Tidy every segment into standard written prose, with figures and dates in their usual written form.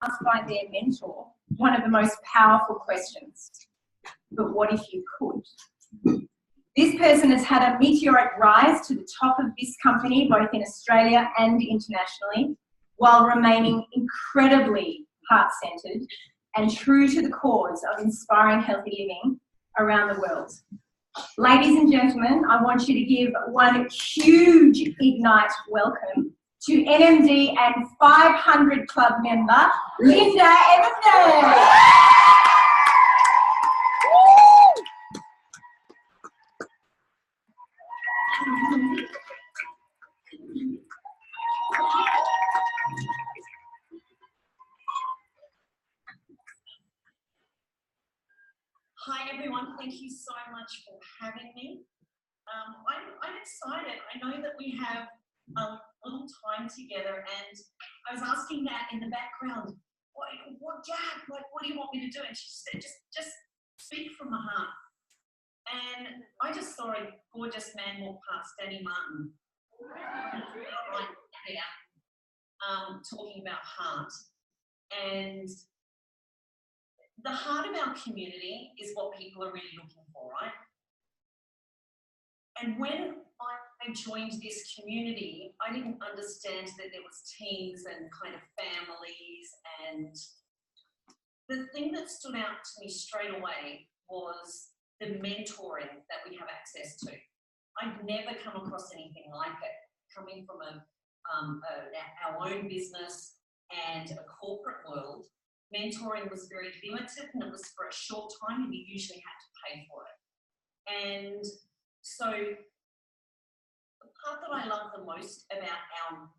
asked by their mentor one of the most powerful questions. But what if you could? This person has had a meteoric rise to the top of this company, both in Australia and internationally, while remaining incredibly heart-centred and true to the cause of inspiring healthy living around the world. Ladies and gentlemen, I want you to give one huge Ignite welcome to NMD and 500 Club member, Linda Evenden. Hi everyone, thank you so much for having me. I'm excited. I know that we have a little time together, and I was asking Nat in the background, what do you want me to do? And she said, just speak from the heart. And I just saw a gorgeous man walk past, Danny Martin, right there, talking about heart. And the heart of our community is what people are really looking for, right? And when I joined this community, I didn't understand that there was teams and kind of families, and the thing that stood out to me straight away was the mentoring that we have access to. I'd never come across anything like it, coming from our own business and a corporate world. Mentoring was very limited, and it was for a short time, and you usually had to pay for it. And so the part that I love the most about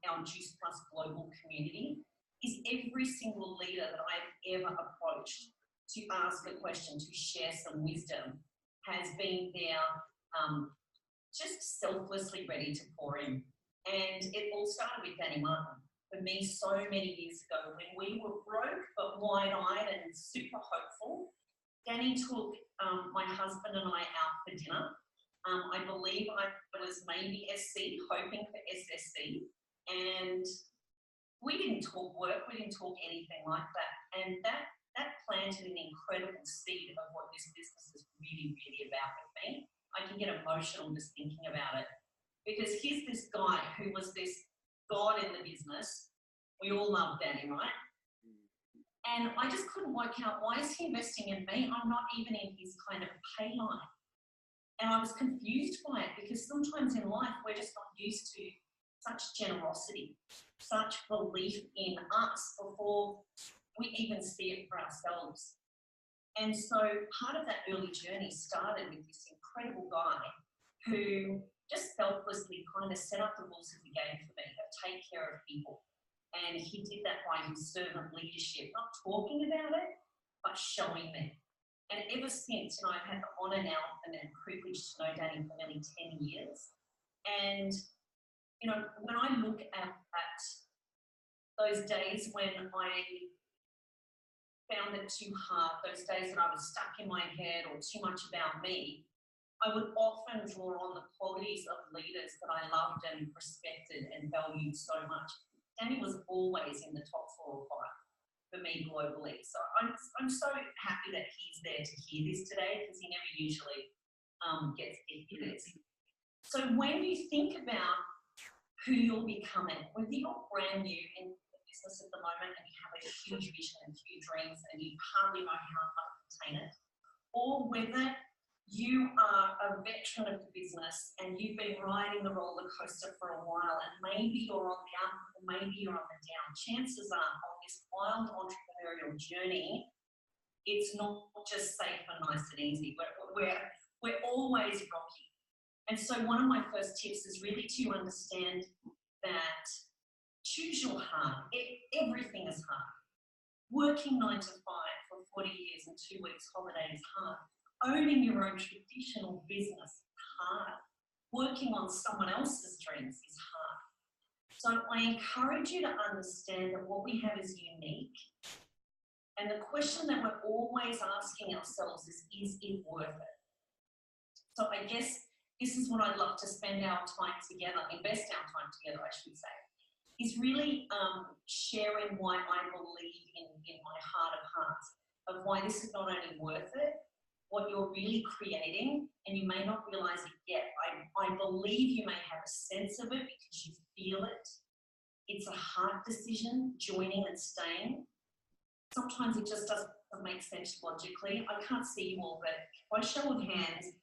our Juice Plus global community is every single leader that I've ever approached to ask a question, to share some wisdom, has been there just selflessly ready to pour in. And it all started with Danny Martin. For me, so many years ago, when we were broke but wide-eyed and super hopeful, Danny took my husband and I out for dinner. I believe I was maybe SC, hoping for SSC, and we didn't talk work, we didn't talk anything like that. And that planted an incredible seed of what this business is really, really about with me. I can get emotional just thinking about it, because here's this guy who was this God in the business. We all love Danny, right? And I just couldn't work out, why is he investing in me? I'm not even in his kind of pay line. And I was confused by it, because sometimes in life we're just not used to such generosity, such belief in us before we even see it for ourselves. And so part of that early journey started with this incredible guy who just selflessly kind of set up the rules of the game for me, to take care of people. And he did that by his servant leadership, not talking about it, but showing them. And ever since, I've had the honour now and the privilege to know Danny for nearly 10 years. And, when I look at those days when I found it too hard, those days that I was stuck in my head or too much about me, I would often draw on the qualities of leaders that I loved and respected and valued so much. Danny was always in the top 4 or 5 for me globally. So I'm so happy that he's there to hear this today, because he never usually gets to hear this. So when you think about who you're becoming, whether you're brand new in the business at the moment and you have a huge vision and huge dreams and you hardly know how to contain it, or whether you are a veteran of the business and you've been riding the roller coaster for a while, and maybe you're on the up or maybe you're on the down, chances are on this wild entrepreneurial journey, it's not just safe and nice and easy. We're always rocky. And so one of my first tips is really to understand that choose your heart. Everything is hard. Working 9 to 5 for 40 years and 2 weeks holiday is hard. Owning your own traditional business is hard. Working on someone else's dreams is hard. So I encourage you to understand that what we have is unique. And the question that we're always asking ourselves is it worth it? So I guess this is what I'd love to spend our time together, invest our time together, I should say, is really sharing why I believe in why this is not only worth it, what you're really creating, and you may not realize it yet. I believe you may have a sense of it because you feel it. It's a hard decision, joining and staying. Sometimes it just doesn't make sense logically. I can't see you all, but by show of hands,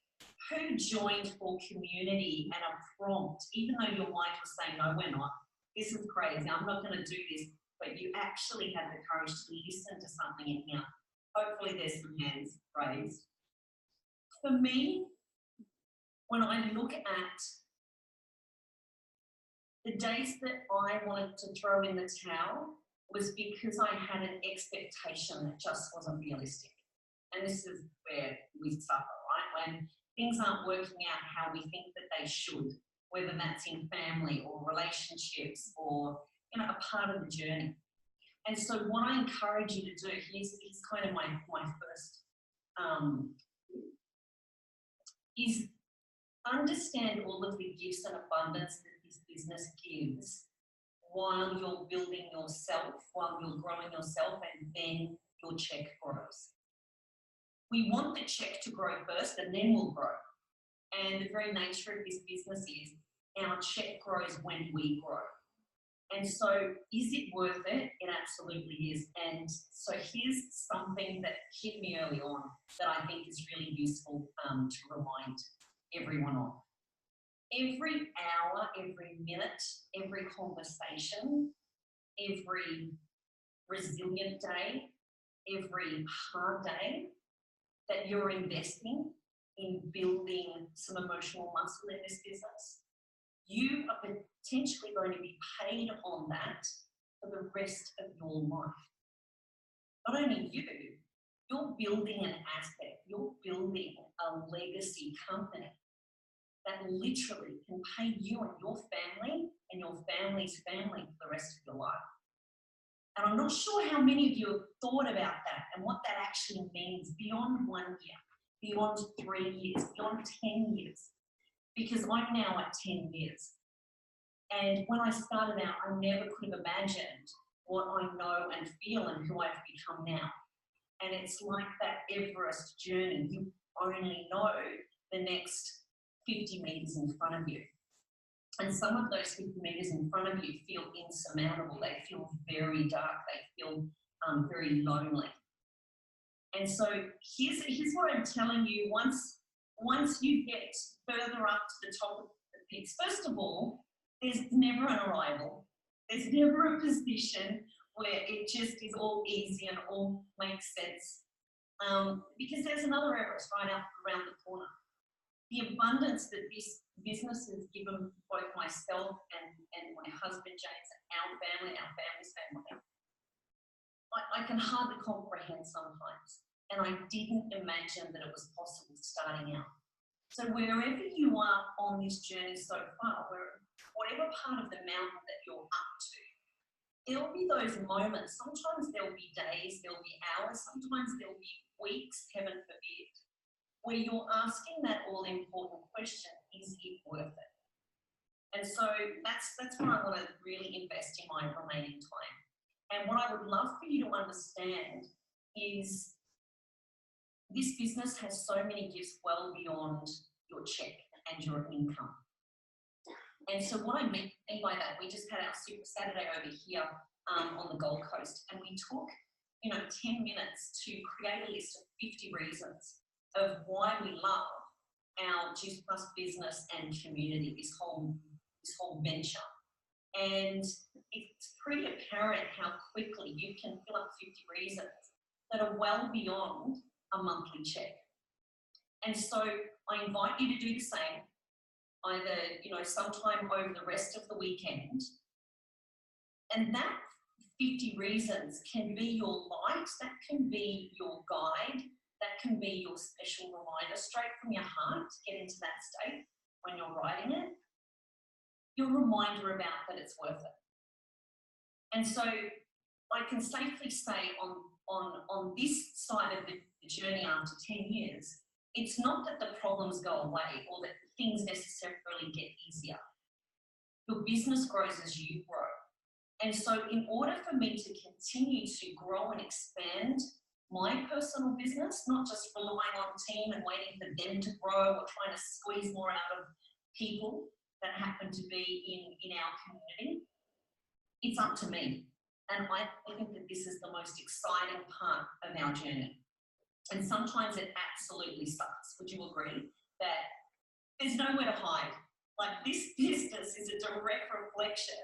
who joined for community and a prompt, even though your mind was saying, no, we're not. This is crazy. I'm not going to do this. But you actually had the courage to listen to something in here. Hopefully there's some hands raised. For me, when I look at the days that I wanted to throw in the towel was because I had an expectation that just wasn't realistic. And this is where we suffer, right? When things aren't working out how we think that they should, whether that's in family or relationships or, you know, a part of the journey. And so what I encourage you to do, here's kind of my first, is understand all of the gifts and abundance that this business gives while you're building yourself, while you're growing yourself, and then your check grows. We want the check to grow first and then we'll grow. And the very nature of this business is our check grows when we grow. And so is it worth it? It absolutely is. And so here's something that hit me early on that I think is really useful to remind everyone of. Every hour, every minute, every conversation, every resilient day, every hard day that you're investing in building some emotional muscle in this business, you are potentially going to be paid on that for the rest of your life. Not only you, you're building an aspect, you're building a legacy company that literally can pay you and your family and your family's family for the rest of your life. And I'm not sure how many of you have thought about that and what that actually means beyond 1 year, beyond 3 years, beyond 10 years. Because I'm now at 10 years. And when I started out, I never could have imagined what I know and feel and who I've become now. And it's like that Everest journey. You only know the next 50 metres in front of you. And some of those 50 metres in front of you feel insurmountable. They feel very dark. They feel very lonely. And so here's what I'm telling you. Once you get further up to the top of the peaks, first of all, there's never an arrival. There's never a position where it just is all easy and all makes sense. Because there's another Everest right up around the corner. The abundance that this business has given both myself and my husband, James, and our family's family, I can hardly comprehend sometimes. And I didn't imagine that it was possible starting out. So wherever you are on this journey so far, whatever part of the mountain that you're up to, there'll be those moments. Sometimes there'll be days, there'll be hours, sometimes there'll be weeks, heaven forbid, where you're asking that all-important question, is it worth it? And so that's what I want to really invest in my remaining time. And what I would love for you to understand is this business has so many gifts well beyond your check and your income. And so what I mean by that, we just had our Super Saturday over here on the Gold Coast, and we took 10 minutes to create a list of 50 reasons of why we love our Juice Plus business and community, this whole venture. And it's pretty apparent how quickly you can fill up 50 reasons that are well beyond a monthly check. And so I invite you to do the same, either sometime over the rest of the weekend. And that 50 reasons can be your light, that can be your guide, that can be your special reminder straight from your heart to get into that state when you're writing it. Your reminder about that it's worth it. And so I can safely say on this side of the journey after 10 years, it's not that the problems go away or that things necessarily get easier. Your business grows as you grow. And so in order for me to continue to grow and expand my personal business, not just relying on team and waiting for them to grow or trying to squeeze more out of people that happen to be in our community. It's up to me. And I think that this is the most exciting part of our journey. And sometimes it absolutely sucks. Would you agree that there's nowhere to hide? Like, this business is a direct reflection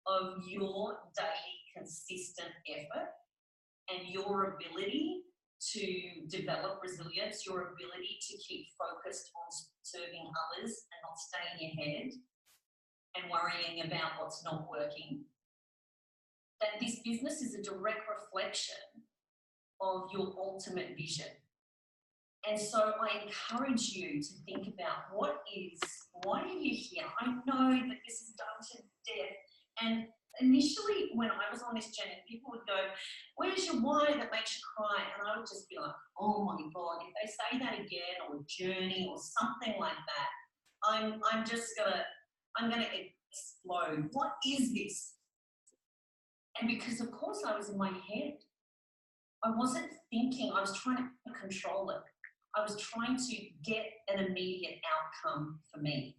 of your daily consistent effort and your ability to develop resilience, your ability to keep focused on serving others and not stay in your head and worrying about what's not working. That this business is a direct reflection of your ultimate vision. And so I encourage you to think about why are you here? I know that this is done to death. And initially, when I was on this journey, people would go, where's your why that makes you cry? And I would just be like, oh my God, if they say that again, or journey or something like that, I'm gonna explode. What is this? And because of course I was in my head. I wasn't thinking, I was trying to control it. I was trying to get an immediate outcome for me.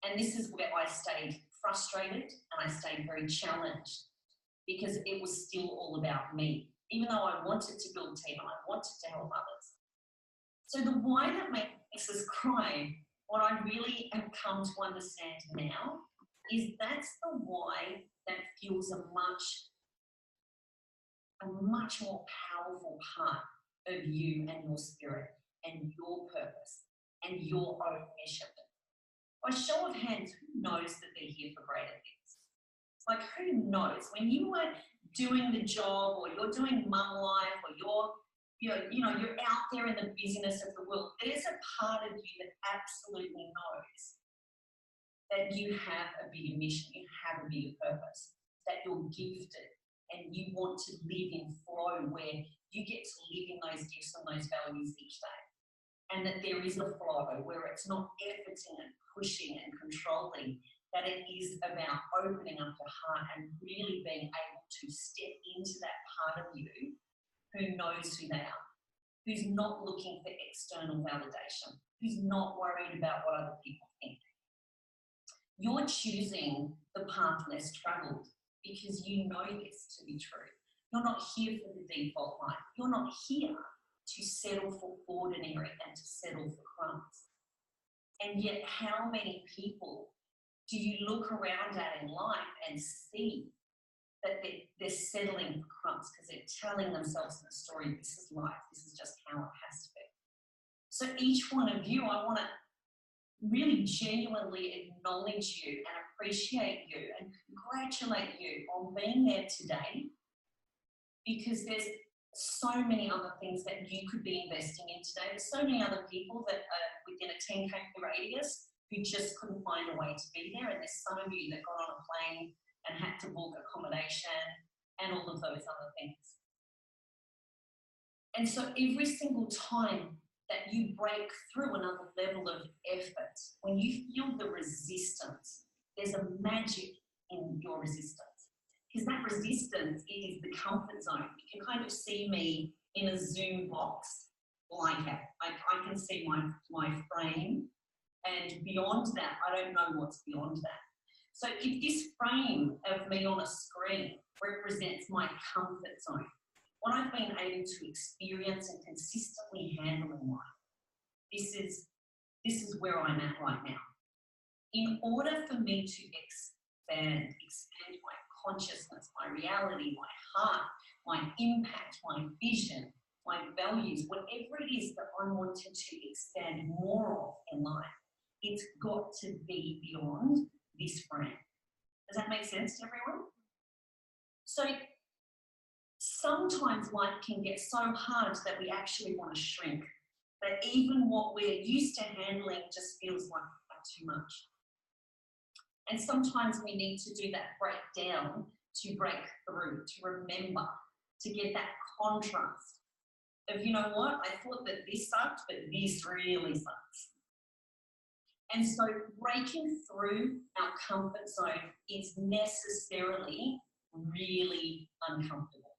And this is where I stayed frustrated and I stayed very challenged because it was still all about me, even though I wanted to build a team and I wanted to help others. So the why that makes us cry, what I really have come to understand now is that's the why that fuels a much more powerful part of you and your spirit and your purpose and your own mission. By show of hands, who knows that they're here for greater things? Like, who knows? When you are doing the job or you're doing mum life or you're out there in the busyness of the world, there's a part of you that absolutely knows that you have a bigger mission, you have a bigger purpose, that you're gifted and you want to live in flow where you get to live in those gifts and those values each day. And that there is a flow where it's not efforting and pushing and controlling, that it is about opening up your heart and really being able to step into that part of you who knows who they are, who's not looking for external validation, who's not worried about what other people think. You're choosing the path less traveled because you know this to be true. You're not here for the default life. You're not here to settle for ordinary and to settle for crumbs. And yet, how many people do you look around at in life and see that they're settling for crumbs because they're telling themselves in the story, this is life, this is just how it has to be. So each one of you, I want to really genuinely acknowledge you and appreciate you and congratulate you on being there today, because there's so many other things that you could be investing in today. There's so many other people that are within a 10K radius who just couldn't find a way to be there, and there's some of you that got on a plane and had to book accommodation and all of those other things. And so every single time that you break through another level of effort, when you feel the resistance, there's a magic in your resistance. Because that resistance is the comfort zone. You can kind of see me in a Zoom box like that. I can see my frame, and beyond that, I don't know what's beyond that. So if this frame of me on a screen represents my comfort zone, what I've been able to experience and consistently handle in life, this is where I'm at right now. In order for me to expand my consciousness, my reality, my heart, my impact, my vision, my values, whatever it is that I'm wanting to expand more of in life, it's got to be beyond this frame. Does that make sense to everyone? So sometimes life can get so hard that we actually want to shrink, that even what we're used to handling just feels like too much. And sometimes we need to do that breakdown to break through, to remember, to get that contrast of, you know what, I thought that this sucked, but this really sucks. And so breaking through our comfort zone is necessarily really uncomfortable.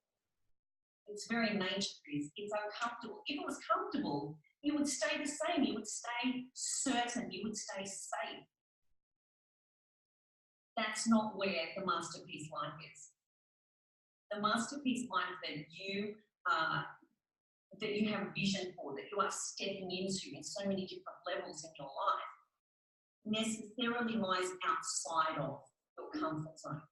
its very nature is it's uncomfortable. If it was comfortable, you would stay the same. You would stay certain. You would stay safe. That's not where the masterpiece life is. The masterpiece life that you have vision for, that you are stepping into in so many different levels in your life, necessarily lies outside of your comfort zone.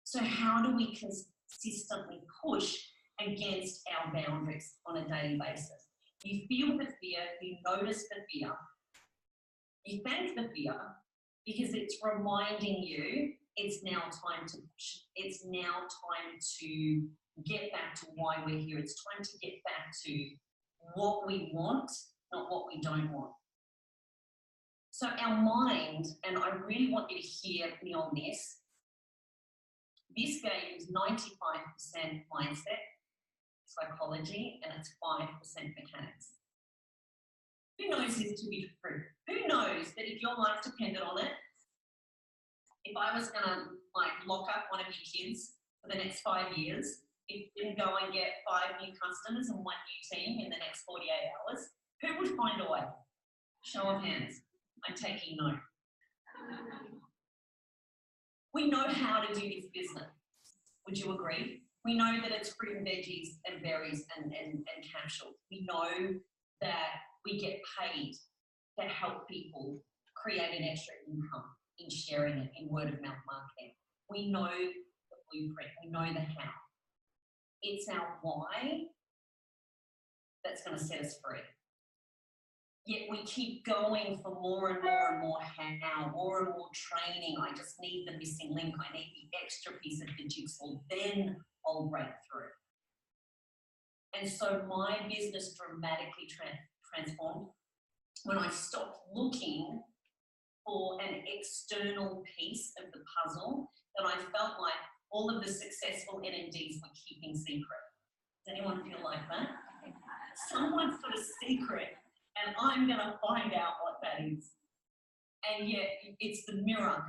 So how do we consistently push against our boundaries on a daily basis? You feel the fear, you notice the fear, you thank the fear because it's reminding you it's now time to push. It's now time to get back to why we're here. It's time to get back to what we want, not what we don't want. So our mind, and I really want you to hear me on this, this game is 95% mindset, psychology, and it's 5% mechanics. Who knows this to be true? Who knows that if your life depended on it, if I was going to lock up one of your kids for the next 5 years, if you didn't go and get 5 new customers and 1 new team in the next 48 hours, who would find a way? Show of hands. I'm taking note. We know how to do this business. Would you agree? We know that it's fruit and veggies and berries and capsules. We know that we get paid to help people create an extra income in sharing it in word of mouth marketing. We know the blueprint. We know the how. It's our why that's going to set us free. Yet we keep going for more and more and more how, more and more training. I just need the missing link. I need the extra piece of the jigsaw. Then I'll break through. And so my business dramatically transformed when I stopped looking for an external piece of the puzzle that I felt like all of the successful NMDs were keeping secret. Does anyone feel like that? Someone's got a secret and I'm going to find out what that is. And yet it's the mirror.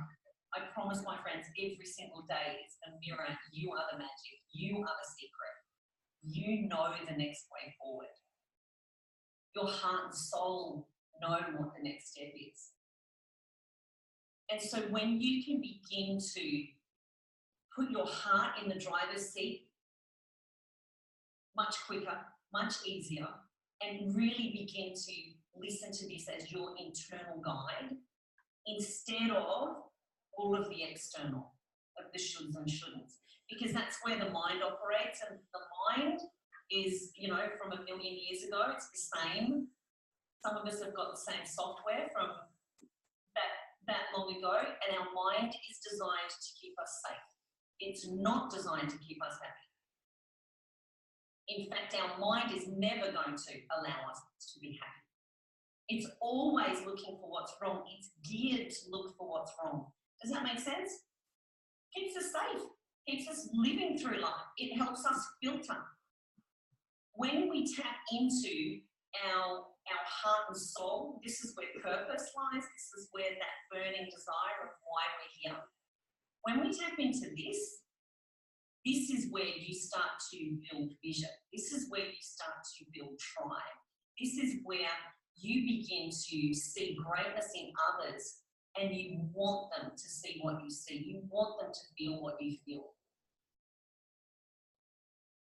I promise my friends every single day it's the mirror. You are the magic. You are the secret. You know the next way forward. Your heart and soul know what the next step is. And so when you can begin to put your heart in the driver's seat much quicker, much easier, and really begin to listen to this as your internal guide instead of all of the external, of the shoulds and shouldn'ts. Because that's where the mind operates, and the mind is, from 1 million years ago, it's the same. Some of us have got the same software from that long ago, and our mind is designed to keep us safe. It's not designed to keep us happy. In fact, our mind is never going to allow us to be happy. It's always looking for what's wrong. It's geared to look for what's wrong. Does that make sense? Keeps us safe. Keeps us living through life. It helps us filter. When we tap into our heart and soul, this is where purpose lies. This is where that burning desire of why we're here. When we tap into this is where you start to build vision. This is where you start to build tribe. This is where you begin to see greatness in others and you want them to see what you see. You want them to feel what you feel.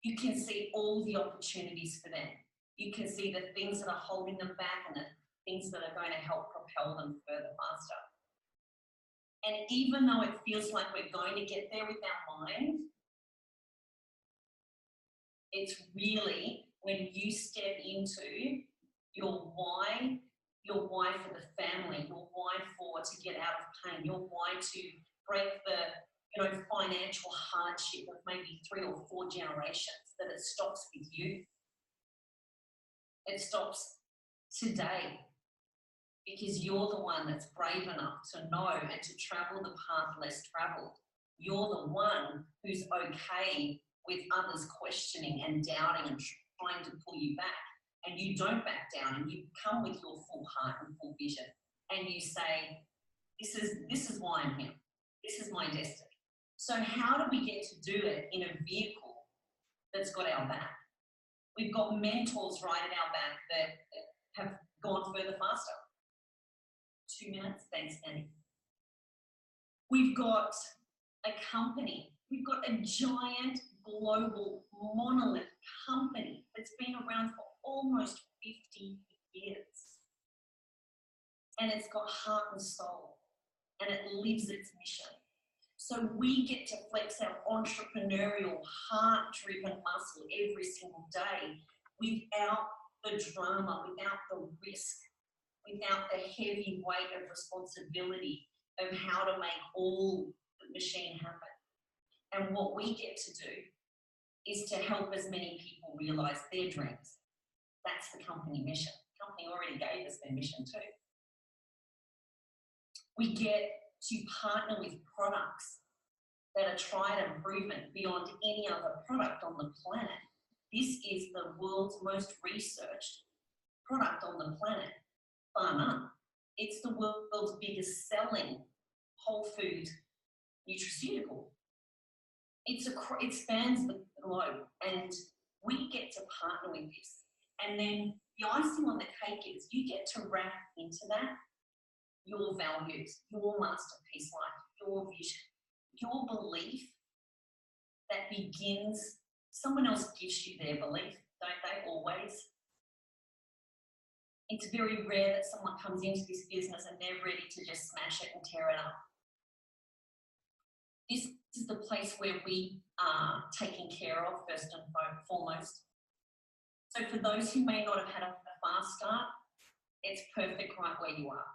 You can see all the opportunities for them. You can see the things that are holding them back and the things that are going to help propel them further faster. And even though it feels like we're going to get there with our mind, it's really when you step into your why for the family, your why to get out of pain, your why to break the financial hardship of maybe 3 or 4 generations, that it stops with you. It stops today because you're the one that's brave enough to know and to travel the path less traveled. You're the one who's okay with others questioning and doubting and trying to pull you back. And you don't back down and you come with your full heart and full vision. And you say, this is why I'm here. This is my destiny. So how do we get to do it in a vehicle that's got our back? We've got mentors right at our back that have gone further faster. 2 minutes, thanks, Annie. We've got a company. We've got a giant global monolith company that's been around for almost 50 years. And it's got heart and soul, and it lives its mission. So we get to flex our entrepreneurial, heart-driven muscle every single day without the drama, without the risk, without the heavy weight of responsibility of how to make all the machine happen. And what we get to do is to help as many people realise their dreams. That's the company mission. The company already gave us their mission too. We get to partner with products that are tried and proven beyond any other product on the planet. This is the world's most researched product on the planet, bar none. It's the world's biggest selling whole food nutraceutical. It spans the globe, and we get to partner with this. And then the icing on the cake is you get to wrap into that your values, your masterpiece life, your vision, your belief that begins, someone else gives you their belief, don't they, always? It's very rare that someone comes into this business and they're ready to just smash it and tear it up. This is the place where we are taken care of first and foremost. So for those who may not have had a fast start, it's perfect right where you are.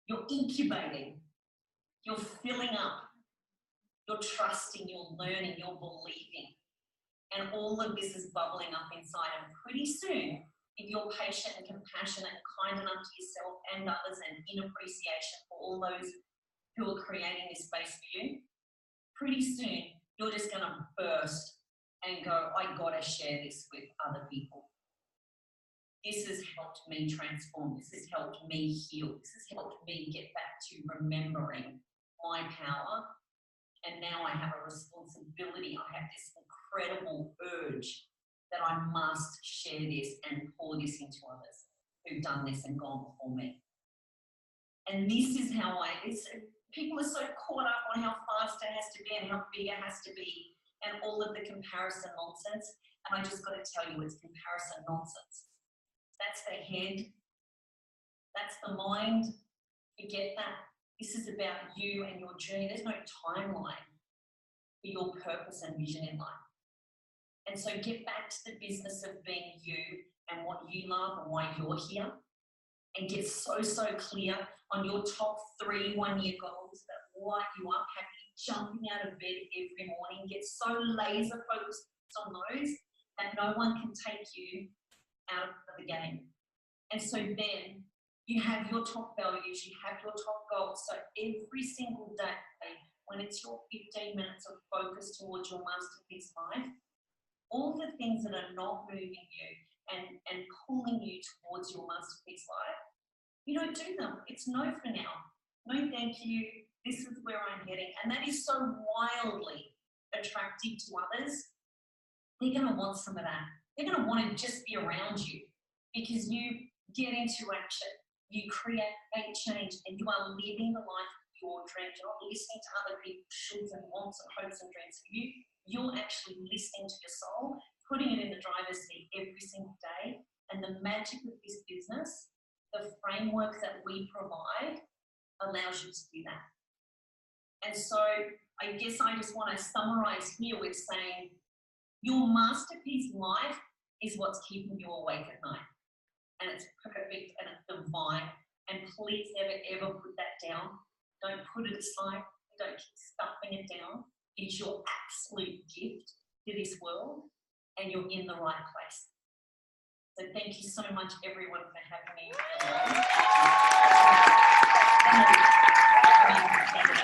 You're incubating, you're filling up, you're trusting, you're learning, you're believing. And all of this is bubbling up inside. And pretty soon, if you're patient and compassionate and kind enough to yourself and others and in appreciation for all those who are creating this space for you, pretty soon, you're just going to burst and go, I got to share this with other people. This has helped me transform. This has helped me heal. This has helped me get back to remembering my power. And now I have a responsibility. I have this incredible urge that I must share this and pour this into others who've done this and gone before me. And this is how people are so caught up on how fast it has to be and how big it has to be and all of the comparison nonsense. And I just got to tell you, it's comparison nonsense. That's the head. That's the mind. Forget that. This is about you and your journey. There's no timeline for your purpose and vision in life. And so get back to the business of being you and what you love and why you're here. And get so clear on your top 3 one-year goals that light you up, have you jumping out of bed every morning. Get so laser focused on those that no one can take you out of the game. And so then you have your top values, you have your top goals. So every single day, when it's your 15 minutes of focus towards your masterpiece life, all the things that are not moving you and pulling you towards your masterpiece life, you don't do them. It's no for now. No thank you. This is where I'm heading. And that is so wildly attractive to others. They're going to want some of that. They're going to want to just be around you because you get into action. You create change and you are living the life of your dreams. You're not listening to other people's shoulds and wants and hopes and dreams. You're actually listening to your soul, putting it in the driver's seat every single day. And the magic of this business, the framework that we provide, allows you to do that. And so I guess I just want to summarize here with saying your masterpiece life is what's keeping you awake at night. And it's perfect and it's divine. And please never, ever put that down. Don't put it aside. Don't keep stuffing it down. It's your absolute gift to this world and you're in the right place. So thank you so much, everyone, for having me.